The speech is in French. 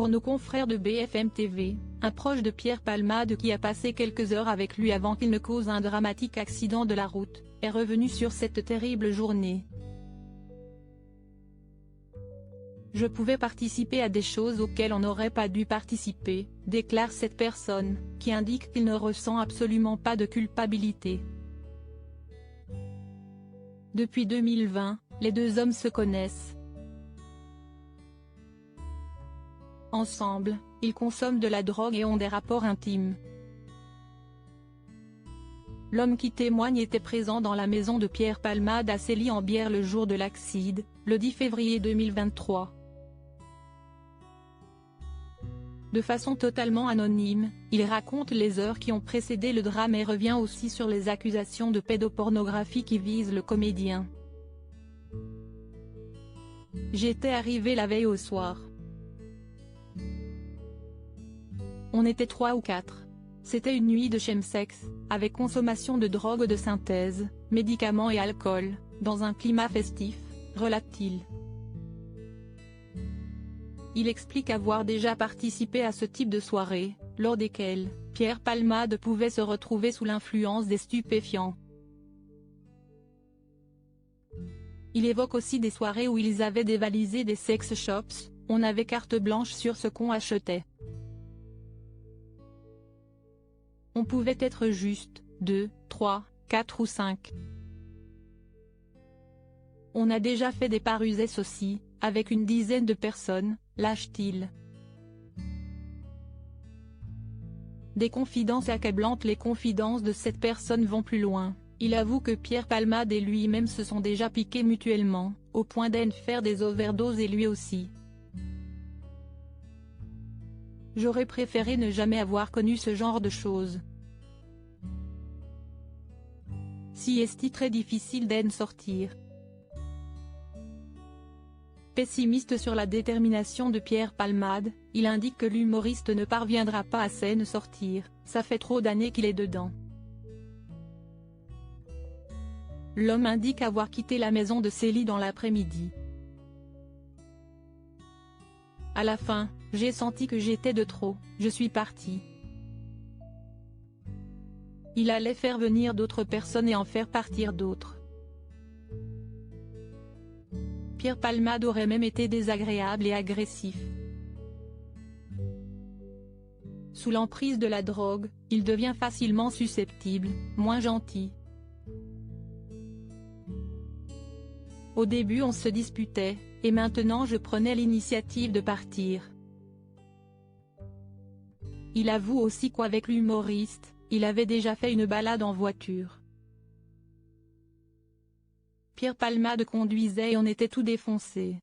Pour nos confrères de BFM TV, un proche de Pierre Palmade qui a passé quelques heures avec lui avant qu'il ne cause un dramatique accident de la route, est revenu sur cette terrible journée. Je pouvais participer à des choses auxquelles on n'aurait pas dû participer, déclare cette personne, qui indique qu'il ne ressent absolument pas de culpabilité. Depuis 2020, les deux hommes se connaissent. Ensemble, ils consomment de la drogue et ont des rapports intimes. L'homme qui témoigne était présent dans la maison de Pierre Palmade à Célie-en-Bière le jour de l'accident, le 10 février 2023. De façon totalement anonyme, il raconte les heures qui ont précédé le drame et revient aussi sur les accusations de pédopornographie qui visent le comédien. J'étais arrivé la veille au soir. On était 3 ou 4. C'était une nuit de chemsex, avec consommation de drogue de synthèse, médicaments et alcool, dans un climat festif, relate-t-il. Il explique avoir déjà participé à ce type de soirée, lors desquelles Pierre Palmade pouvait se retrouver sous l'influence des stupéfiants. Il évoque aussi des soirées où ils avaient dévalisé des sex shops, on avait carte blanche sur ce qu'on achetait. On pouvait être juste 2, 3, 4 ou 5. On a déjà fait des parusettes aussi, avec une dizaine de personnes, lâche-t-il. Des confidences accablantes. Les confidences de cette personne vont plus loin. Il avoue que Pierre Palmade et lui-même se sont déjà piqués mutuellement, au point d'en faire des overdoses et lui aussi. J'aurais préféré ne jamais avoir connu ce genre de choses. Si est-il très difficile d'en sortir. Pessimiste sur la détermination de Pierre Palmade, il indique que l'humoriste ne parviendra pas à s'en sortir, ça fait trop d'années qu'il est dedans. L'homme indique avoir quitté la maison de Célie dans l'après-midi. À la fin, j'ai senti que j'étais de trop, je suis parti. Il allait faire venir d'autres personnes et en faire partir d'autres. Pierre Palmade aurait même été désagréable et agressif. Sous l'emprise de la drogue, il devient facilement susceptible, moins gentil. Au début on se disputait, et maintenant je prenais l'initiative de partir. Il avoue aussi qu'avec l'humoriste, il avait déjà fait une balade en voiture. Pierre Palmade conduisait et on était tout défoncé.